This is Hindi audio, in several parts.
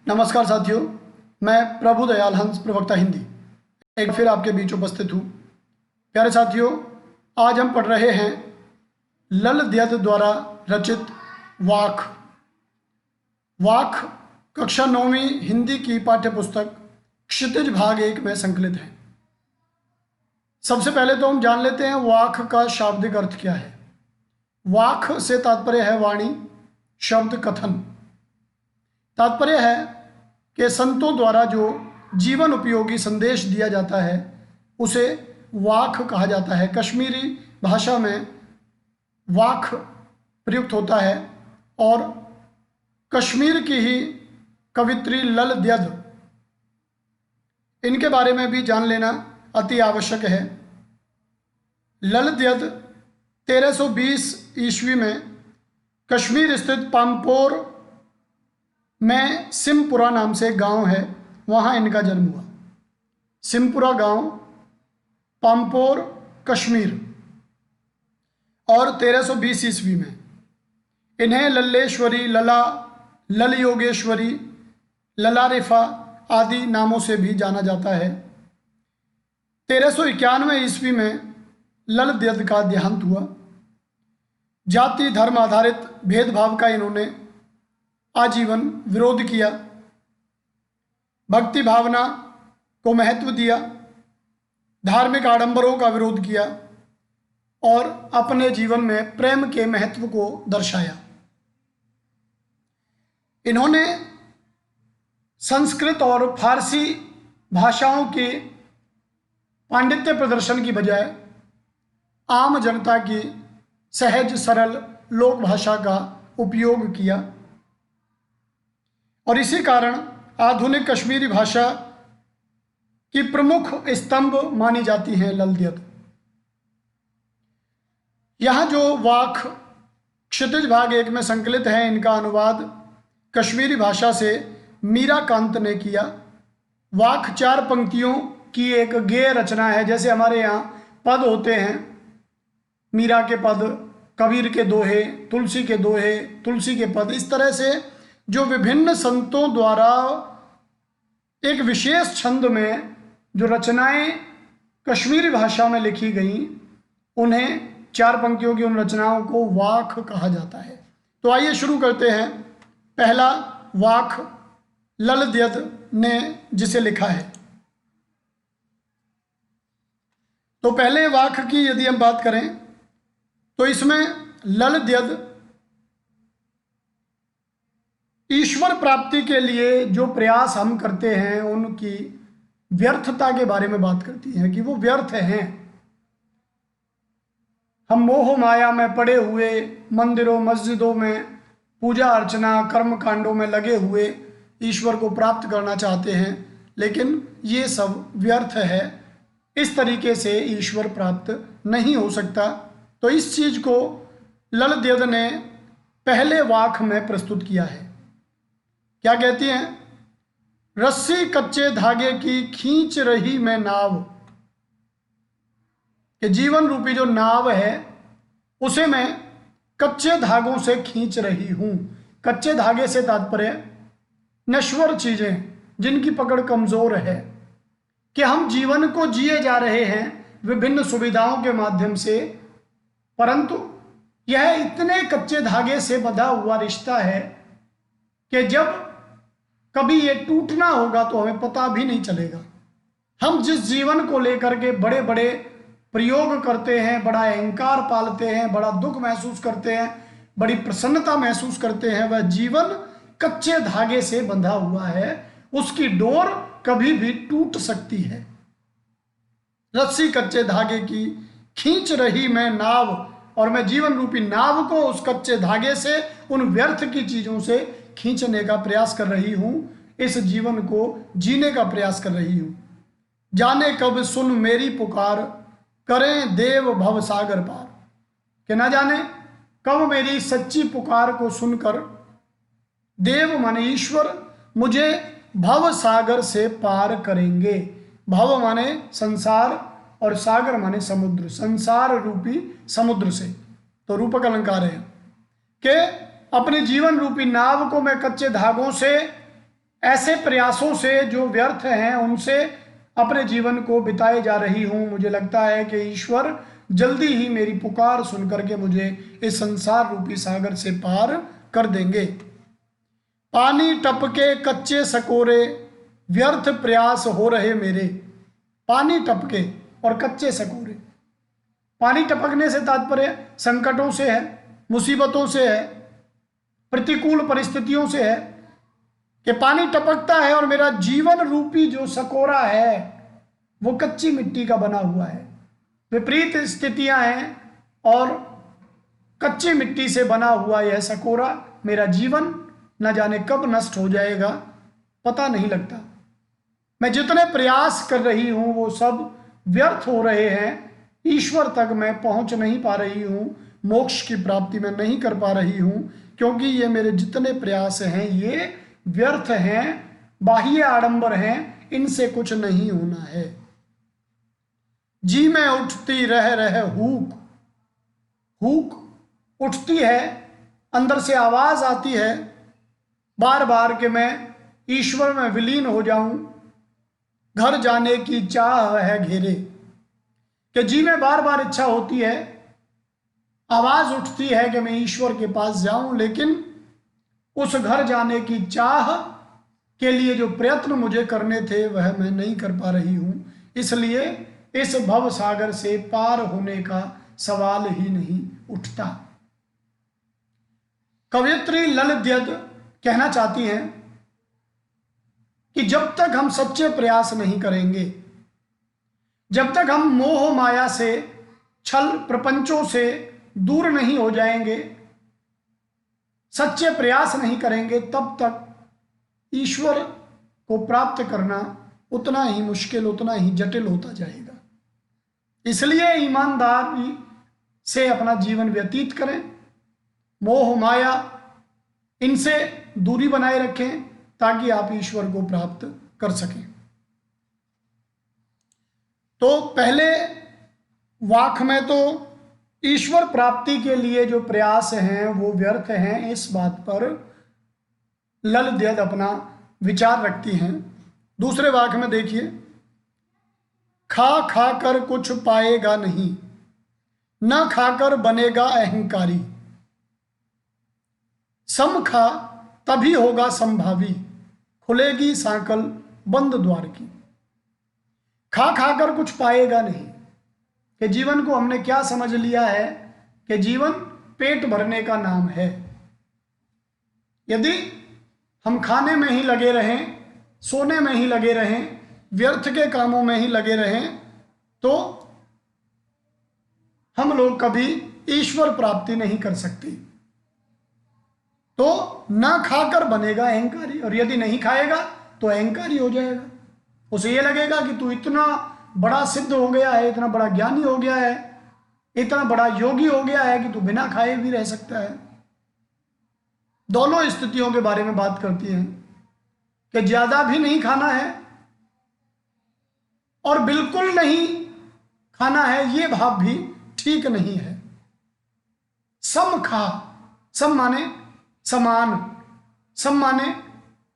नमस्कार साथियों, मैं प्रभु दयाल हंस प्रवक्ता हिंदी एक फिर आपके बीच उपस्थित हूँ। प्यारे साथियों, आज हम पढ़ रहे हैं लल द्यद द्वारा रचित वाक। वाक कक्षा 9वीं हिंदी की पाठ्य पुस्तक क्षितिज भाग 1 में संकलित है। सबसे पहले तो हम जान लेते हैं वाक का शाब्दिक अर्थ क्या है। वाक से तात्पर्य है वाणी, शब्द, कथन। तात्पर्य है कि संतों द्वारा जो जीवन उपयोगी संदेश दिया जाता है उसे वाक कहा जाता है। कश्मीरी भाषा में वाक प्रयुक्त होता है और कश्मीर की ही कवित्री लल द्यद, इनके बारे में भी जान लेना अति आवश्यक है। लल द्यद 1320 ईस्वी में कश्मीर स्थित पाम्पोर में सिमपुरा नाम से एक गांव है, वहां इनका जन्म हुआ। सिमपुरा गांव, पाम्पोर, कश्मीर। और 1320 ईस्वी में इन्हें लल्लेश्वरी, लला, लल योगेश्वरी, ललारिफा आदि नामों से भी जाना जाता है। 1391 ईस्वी में लल द्यद का देहांत हुआ। जाति धर्म आधारित भेदभाव का इन्होंने आजीवन विरोध किया, भक्ति भावना को महत्व दिया, धार्मिक आडंबरों का विरोध किया और अपने जीवन में प्रेम के महत्व को दर्शाया। इन्होंने संस्कृत और फारसी भाषाओं के पांडित्य प्रदर्शन की बजाय आम जनता की सहज सरल लोक भाषा का उपयोग किया और इसी कारण आधुनिक कश्मीरी भाषा की प्रमुख स्तंभ मानी जाती हैं लल द्यद। यहाँ जो वाक क्षितिज भाग 1 में संकलित है, इनका अनुवाद कश्मीरी भाषा से मीराकांत ने किया। वाक 4 पंक्तियों की एक गेय रचना है। जैसे हमारे यहाँ पद होते हैं, मीरा के पद, कबीर के दोहे, तुलसी के दोहे, तुलसी के पद, इस तरह से जो विभिन्न संतों द्वारा एक विशेष छंद में जो रचनाएं कश्मीरी भाषा में लिखी गई, उन्हें 4 पंक्तियों की उन रचनाओं को वाक कहा जाता है। तो आइए शुरू करते हैं। पहला वाक लल द्यद ने जिसे लिखा है। तो पहले वाक की यदि हम बात करें तो इसमें लल द्यद ईश्वर प्राप्ति के लिए जो प्रयास हम करते हैं उनकी व्यर्थता के बारे में बात करती है कि वो व्यर्थ हैं। हम मोह माया में पड़े हुए, मंदिरों मस्जिदों में पूजा अर्चना कर्म कांडों में लगे हुए ईश्वर को प्राप्त करना चाहते हैं, लेकिन ये सब व्यर्थ है। इस तरीके से ईश्वर प्राप्त नहीं हो सकता। तो इस चीज को लल द्यद ने पहले वाक में प्रस्तुत किया है। क्या कहती हैं? रस्सी कच्चे धागे की खींच रही मैं नाव, कि जीवन रूपी जो नाव है उसे मैं कच्चे धागों से खींच रही हूं। कच्चे धागे से तात्पर्य नश्वर चीजें जिनकी पकड़ कमजोर है, कि हम जीवन को जिए जा रहे हैं विभिन्न सुविधाओं के माध्यम से, परंतु यह इतने कच्चे धागे से बंधा हुआ रिश्ता है कि जब कभी ये टूटना होगा तो हमें पता भी नहीं चलेगा। हम जिस जीवन को लेकर के बड़े बड़े प्रयोग करते हैं, बड़ा अहंकार पालते हैं, बड़ा दुख महसूस करते हैं, बड़ी प्रसन्नता महसूस करते हैं, वह जीवन कच्चे धागे से बंधा हुआ है। उसकी डोर कभी भी टूट सकती है। रस्सी कच्चे धागे की खींच रही मैं नाव, और मैं जीवन रूपी नाव को उस कच्चे धागे से, उन व्यर्थ की चीजों से खींचने का प्रयास कर रही हूं। इस जीवन को जीने का प्रयास कर रही हूं। जाने कब सुन मेरी पुकार, करें देव भव सागर पार, कि ना जाने कब मेरी सच्ची पुकार को सुनकर देव माने ईश्वर मुझे भव सागर से पार करेंगे। भव माने संसार और सागर माने समुद्र, संसार रूपी समुद्र से। तो रूपक अलंकार है कि अपने जीवन रूपी नाव को मैं कच्चे धागों से ऐसे प्रयासों से जो व्यर्थ हैं उनसे अपने जीवन को बिताए जा रही हूं। मुझे लगता है कि ईश्वर जल्दी ही मेरी पुकार सुनकर के मुझे इस संसार रूपी सागर से पार कर देंगे। पानी टपके कच्चे सकोरे, व्यर्थ प्रयास हो रहे मेरे। पानी टपके और कच्चे सकोरे, पानी टपकने से तात्पर्य संकटों से है, मुसीबतों से है, प्रतिकूल परिस्थितियों से है कि पानी टपकता है और मेरा जीवन रूपी जो सकोरा है वो कच्ची मिट्टी का बना हुआ है। विपरीत स्थितियां हैं और कच्ची मिट्टी से बना हुआ यह सकोरा मेरा जीवन न जाने कब नष्ट हो जाएगा, पता नहीं लगता। मैं जितने प्रयास कर रही हूं वो सब व्यर्थ हो रहे हैं। ईश्वर तक मैं पहुंच नहीं पा रही हूं, मोक्ष की प्राप्ति मैं नहीं कर पा रही हूं, क्योंकि ये मेरे जितने प्रयास हैं ये व्यर्थ हैं, बाह्य आडंबर हैं, इनसे कुछ नहीं होना है। जी में उठती रह रहे हुक, हुक उठती है, अंदर से आवाज आती है बार बार कि मैं ईश्वर में विलीन हो जाऊं। घर जाने की चाह है घेरे, कि जी में बार बार इच्छा होती है, आवाज उठती है कि मैं ईश्वर के पास जाऊं, लेकिन उस घर जाने की चाह के लिए जो प्रयत्न मुझे करने थे वह मैं नहीं कर पा रही हूं। इसलिए इस भव सागर से पार होने का सवाल ही नहीं उठता। कवयित्री ललित कहना चाहती हैं कि जब तक हम सच्चे प्रयास नहीं करेंगे, जब तक हम मोह माया से, छल प्रपंचों से दूर नहीं हो जाएंगे, सच्चे प्रयास नहीं करेंगे, तब तक ईश्वर को प्राप्त करना उतना ही मुश्किल, उतना ही जटिल होता जाएगा। इसलिए ईमानदारी से अपना जीवन व्यतीत करें, मोह माया इनसे दूरी बनाए रखें, ताकि आप ईश्वर को प्राप्त कर सकें। तो पहले वाक्य में तो ईश्वर प्राप्ति के लिए जो प्रयास हैं वो व्यर्थ हैं, इस बात पर ललित अपना विचार रखती हैं। दूसरे वाक्य में देखिए, खा खा कर कुछ पाएगा नहीं, न खाकर बनेगा अहंकारी। सम खा तभी होगा संभावी, खुलेगी सांकल बंद द्वार की। खा खाकर कुछ पाएगा नहीं, कि जीवन को हमने क्या समझ लिया है कि जीवन पेट भरने का नाम है। यदि हम खाने में ही लगे रहें, सोने में ही लगे रहें, व्यर्थ के कामों में ही लगे रहें, तो हम लोग कभी ईश्वर प्राप्ति नहीं कर सकते। तो ना खाकर बनेगा अहंकारी, और यदि नहीं खाएगा तो अहंकारी हो जाएगा। उसे ये लगेगा कि तू इतना बड़ा सिद्ध हो गया है, इतना बड़ा ज्ञानी हो गया है, इतना बड़ा योगी हो गया है कि तू बिना खाए भी रह सकता है। दोनों स्थितियों के बारे में बात करती हैं कि ज्यादा भी नहीं खाना है और बिल्कुल नहीं खाना है, ये भाव भी ठीक नहीं है। सम खा, सम माने समान, सम माने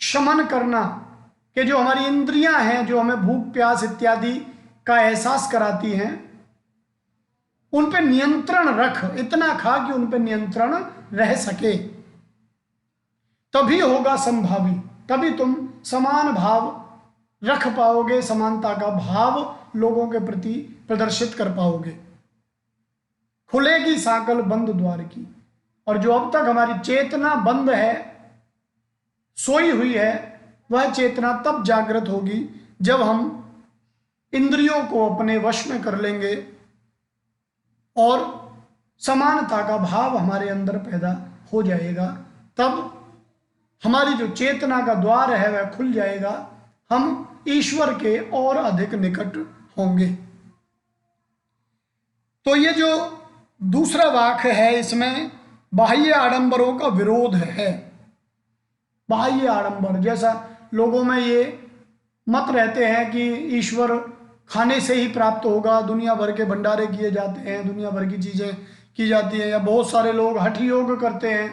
शमन करना, कि जो हमारी इंद्रियां हैं, जो हमें भूख प्यास इत्यादि का एहसास कराती हैं, उन पे नियंत्रण रख, इतना खा कि उन पे नियंत्रण रह सके, तभी होगा संभावी, तभी तुम समान भाव रख पाओगे, समानता का भाव लोगों के प्रति प्रदर्शित कर पाओगे। खुलेगी सांकल बंद द्वार की, और जो अब तक हमारी चेतना बंद है, सोई हुई है, वह चेतना तब जागृत होगी जब हम इंद्रियों को अपने वश में कर लेंगे और समानता का भाव हमारे अंदर पैदा हो जाएगा। तब हमारी जो चेतना का द्वार है वह खुल जाएगा, हम ईश्वर के और अधिक निकट होंगे। तो ये जो दूसरा वाक्य है, इसमें बाह्य आडंबरों का विरोध है। बाह्य आडंबर, जैसा लोगों में ये मत रहते हैं कि ईश्वर खाने से ही प्राप्त होगा, दुनिया भर के भंडारे किए जाते हैं, दुनिया भर की चीज़ें की जाती हैं, या बहुत सारे लोग हठ योग करते हैं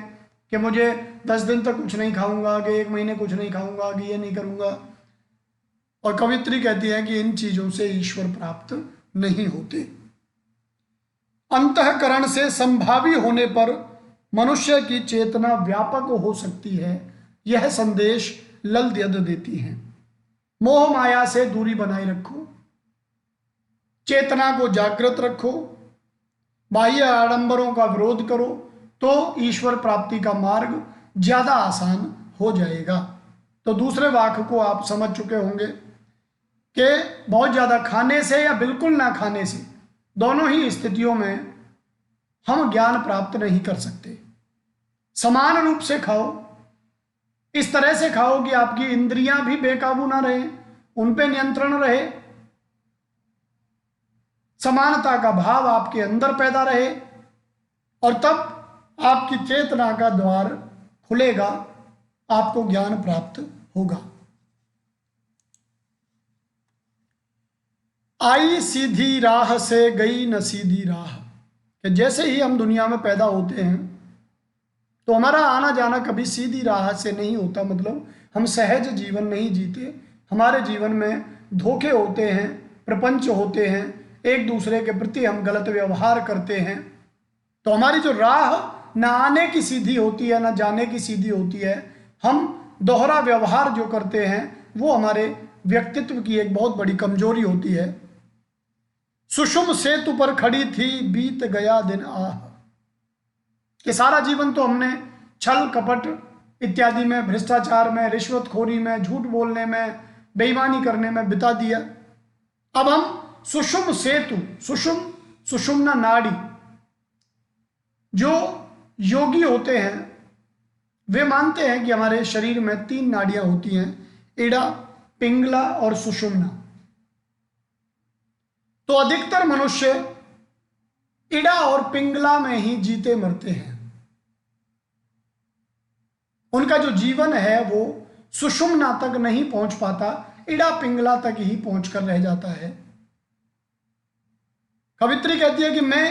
कि मुझे 10 दिन तक कुछ नहीं खाऊंगा, कि 1 महीने कुछ नहीं खाऊंगा, कि ये नहीं करूंगा। और कवित्री कहती है कि इन चीजों से ईश्वर प्राप्त नहीं होते। अंतःकरण से संभावी होने पर मनुष्य की चेतना व्यापक हो सकती है, यह संदेश ललद्यद देती है। मोह माया से दूरी बनाए रखो, चेतना को जागृत रखो, बाह्य आडंबरों का विरोध करो, तो ईश्वर प्राप्ति का मार्ग ज्यादा आसान हो जाएगा। तो दूसरे वाक्य को आप समझ चुके होंगे कि बहुत ज्यादा खाने से या बिल्कुल ना खाने से, दोनों ही स्थितियों में हम ज्ञान प्राप्त नहीं कर सकते। समान रूप से खाओ, इस तरह से खाओ कि आपकी इंद्रियां भी बेकाबू ना रहे, उन पे नियंत्रण रहे, समानता का भाव आपके अंदर पैदा रहे, और तब आपकी चेतना का द्वार खुलेगा, आपको ज्ञान प्राप्त होगा। आई सीधी राह से गई न सीधी राह, कि जैसे ही हम दुनिया में पैदा होते हैं तो हमारा आना जाना कभी सीधी राह से नहीं होता, मतलब हम सहज जीवन नहीं जीते, हमारे जीवन में धोखे होते हैं, प्रपंच होते हैं, एक दूसरे के प्रति हम गलत व्यवहार करते हैं। तो हमारी जो राह ना आने की सीधी होती है ना जाने की सीधी होती है, हम दोहरा व्यवहार जो करते हैं वो हमारे व्यक्तित्व की एक बहुत बड़ी कमजोरी होती है। सुषुम सेतु पर खड़ी थी बीत गया दिन आह, कि सारा जीवन तो हमने छल कपट इत्यादि में, भ्रष्टाचार में, रिश्वतखोरी में, झूठ बोलने में, बेईमानी करने में बिता दिया। अब हम सुषुम सेतु, सुषुम्ना नाड़ी, जो योगी होते हैं वे मानते हैं कि हमारे शरीर में 3 नाड़ियां होती हैं, इड़ा, पिंगला और सुषुम्ना। तो अधिकतर मनुष्य इड़ा और पिंगला में ही जीते मरते हैं। उनका जो जीवन है वो सुषुम्ना तक नहीं पहुंच पाता, इड़ा पिंगला तक ही पहुंचकर रह जाता है। कवित्री कहती है कि मैं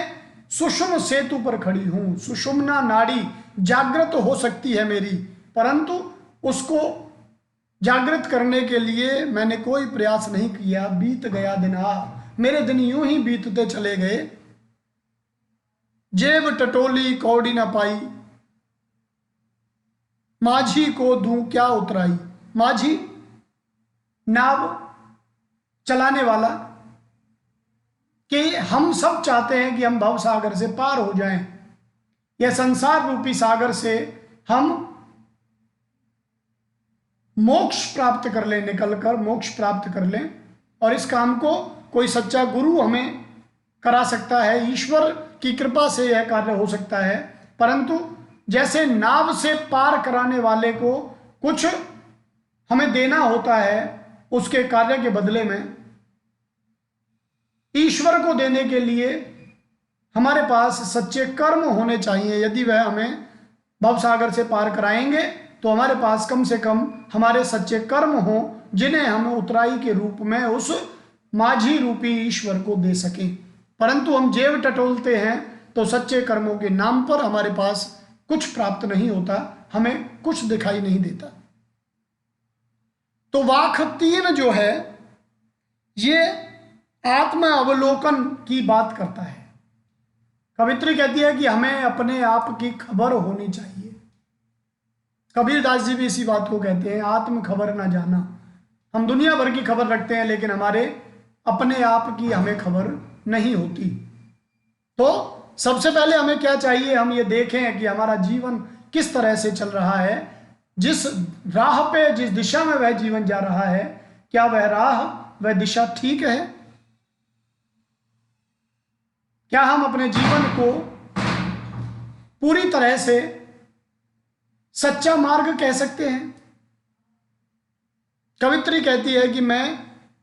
सुषुम सेतु पर खड़ी हूं, सुषुम्ना नाड़ी जागृत हो सकती है मेरी, परंतु उसको जागृत करने के लिए मैंने कोई प्रयास नहीं किया। बीत गया दिन आ, मेरे दिन यूं ही बीतते चले गए। जेब टटोली कौड़ी न पाई, माझी को दूं क्या उतराई। माझी नाव चलाने वाला, कि हम सब चाहते हैं कि हम भव सागर से पार हो जाएं, यह संसार रूपी सागर से हम मोक्ष प्राप्त कर लें, निकलकर मोक्ष प्राप्त कर लें। और इस काम को कोई सच्चा गुरु हमें करा सकता है, ईश्वर की कृपा से यह कार्य हो सकता है। परंतु जैसे नाव से पार कराने वाले को कुछ हमें देना होता है उसके कार्य के बदले में, ईश्वर को देने के लिए हमारे पास सच्चे कर्म होने चाहिए। यदि वह हमें भवसागर से पार कराएंगे तो हमारे पास कम से कम हमारे सच्चे कर्म हो, जिन्हें हम उतराई के रूप में उस माझी रूपी ईश्वर को दे सकें। परंतु हम जेब टटोलते हैं तो सच्चे कर्मों के नाम पर हमारे पास कुछ प्राप्त नहीं होता, हमें कुछ दिखाई नहीं देता। तो वाक्य 3 जो है ये आत्म अवलोकन की बात करता है। कवित्री कहती है कि हमें अपने आप की खबर होनी चाहिए। कबीरदास जी भी इसी बात को कहते हैं, आत्म खबर ना जाना। हम दुनिया भर की खबर रखते हैं लेकिन हमारे अपने आप की हमें खबर नहीं होती। तो सबसे पहले हमें क्या चाहिए, हम ये देखें कि हमारा जीवन किस तरह से चल रहा है, जिस राह पे, जिस दिशा में वह जीवन जा रहा है, क्या वह राह, वह दिशा ठीक है? क्या हम अपने जीवन को पूरी तरह से सच्चा मार्ग कह सकते हैं? कवित्री कहती है कि मैं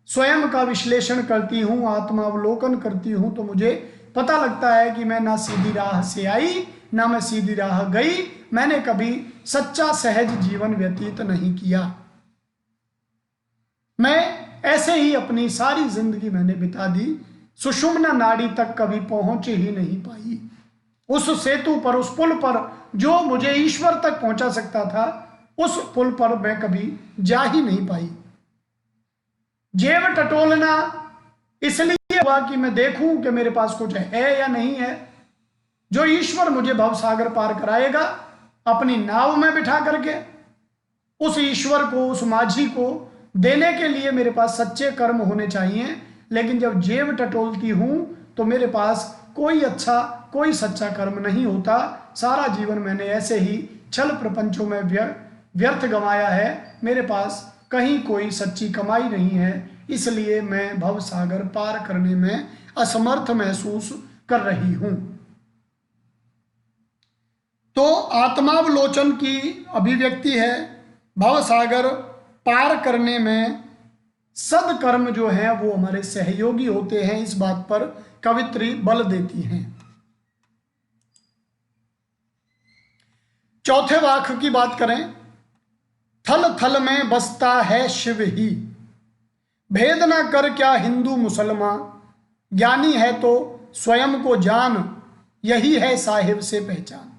स्वयं का विश्लेषण करती हूं, आत्मावलोकन करती हूं, तो मुझे पता लगता है कि मैं ना सीधी राह से आई ना मैं सीधी राह गई। मैंने कभी सच्चा सहज जीवन व्यतीत नहीं किया। मैं ऐसे ही अपनी सारी जिंदगी मैंने बिता दी, सुषुम्ना नाड़ी तक कभी पहुंच ही नहीं पाई। उस सेतु पर, उस पुल पर जो मुझे ईश्वर तक पहुंचा सकता था, उस पुल पर मैं कभी जा ही नहीं पाई। जेब टटोलना इसलिए हुआ कि मैं देखूं कि मेरे पास कुछ है या नहीं है। जो ईश्वर मुझे भवसागर पार कराएगा अपनी नाव में बिठा करके, उस ईश्वर को, उस माझी को देने के लिए मेरे पास सच्चे कर्म होने चाहिए। लेकिन जब जेब टटोलती हूं तो मेरे पास कोई अच्छा, कोई सच्चा कर्म नहीं होता। सारा जीवन मैंने ऐसे ही छल प्रपंचों में व्यर्थ गंवाया है। मेरे पास कहीं कोई सच्ची कमाई नहीं है, इसलिए मैं भव सागर पार करने में असमर्थ महसूस कर रही हूं। तो आत्मावलोचन की अभिव्यक्ति है। भव सागर पार करने में सदकर्म जो है वो हमारे सहयोगी होते हैं, इस बात पर कवित्री बल देती हैं। चौथे वाक्य की बात करें, थल थल में बसता है शिव ही, भेद ना कर क्या हिंदू मुसलमान, ज्ञानी है तो स्वयं को जान, यही है साहिब से पहचान।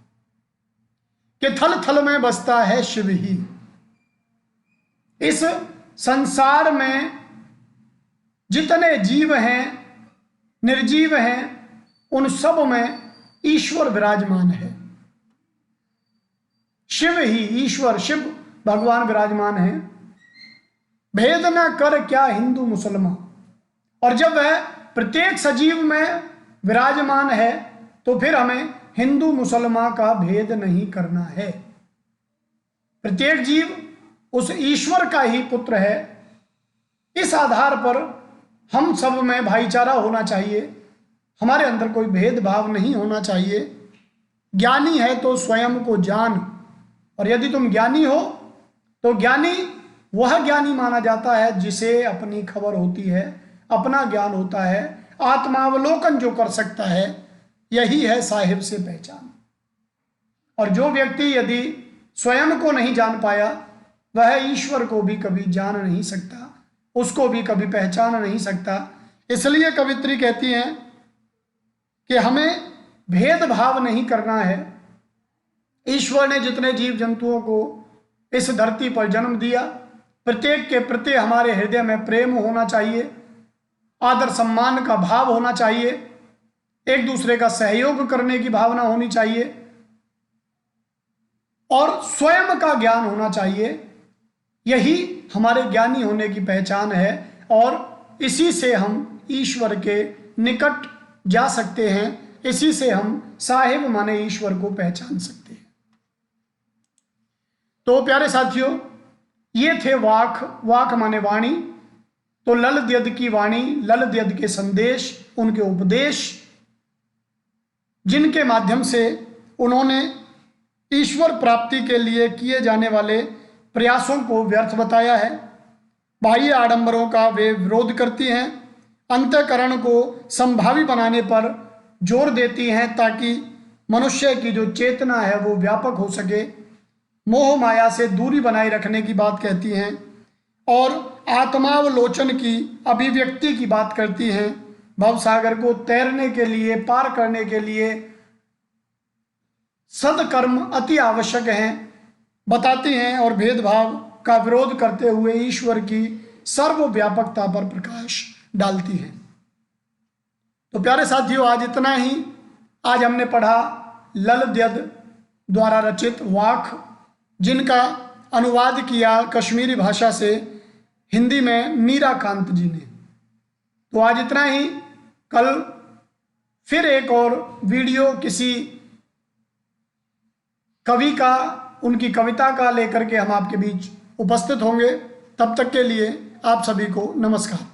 कि थल थल में बसता है शिव ही, इस संसार में जितने जीव हैं, निर्जीव हैं, उन सब में ईश्वर विराजमान है। शिव ही, ईश्वर शिव भगवान विराजमान है। भेद न कर क्या हिंदू मुसलमान, और जब वह प्रत्येक सजीव में विराजमान है तो फिर हमें हिंदू मुसलमान का भेद नहीं करना है। प्रत्येक जीव उस ईश्वर का ही पुत्र है। इस आधार पर हम सब में भाईचारा होना चाहिए, हमारे अंदर कोई भेदभाव नहीं होना चाहिए। ज्ञानी है तो स्वयं को जान, और यदि तुम ज्ञानी हो तो ज्ञानी वह ज्ञानी माना जाता है जिसे अपनी खबर होती है, अपना ज्ञान होता है, आत्मावलोकन जो कर सकता है, यही है साहिब से पहचान। और जो व्यक्ति यदि स्वयं को नहीं जान पाया, वह ईश्वर को भी कभी जान नहीं सकता, उसको भी कभी पहचान नहीं सकता। इसलिए कवित्री कहती हैं कि हमें भेदभाव नहीं करना है। ईश्वर ने जितने जीव जंतुओं को इस धरती पर जन्म दिया, प्रत्येक के प्रति हमारे हृदय में प्रेम होना चाहिए, आदर सम्मान का भाव होना चाहिए, एक दूसरे का सहयोग करने की भावना होनी चाहिए, और स्वयं का ज्ञान होना चाहिए। यही हमारे ज्ञानी होने की पहचान है, और इसी से हम ईश्वर के निकट जा सकते हैं, इसी से हम साहिब माने ईश्वर को पहचान सकते हैं। तो प्यारे साथियों, ये थे वाक। वाक माने वाणी। तो ललद्यद की वाणी, ललद्यद के संदेश, उनके उपदेश, जिनके माध्यम से उन्होंने ईश्वर प्राप्ति के लिए किए जाने वाले प्रयासों को व्यर्थ बताया है। बाह्य आडंबरों का वे विरोध करती हैं, अंतःकरण को संभावी बनाने पर जोर देती हैं ताकि मनुष्य की जो चेतना है वो व्यापक हो सके, मोह माया से दूरी बनाए रखने की बात कहती हैं, और आत्मावलोचन की अभिव्यक्ति की बात करती हैं। भवसागर को तैरने के लिए, पार करने के लिए सदकर्म अति आवश्यक हैं बताती हैं, और भेदभाव का विरोध करते हुए ईश्वर की सर्वव्यापकता पर प्रकाश डालती हैं। तो प्यारे साथियों, आज इतना ही। आज हमने पढ़ा ललद्यद द्वारा रचित वाक, जिनका अनुवाद किया कश्मीरी भाषा से हिंदी में मीरा कांत जी ने। तो आज इतना ही। कल फिर एक और वीडियो किसी कवि का, उनकी कविता का लेकर के हम आपके बीच उपस्थित होंगे। तब तक के लिए आप सभी को नमस्कार।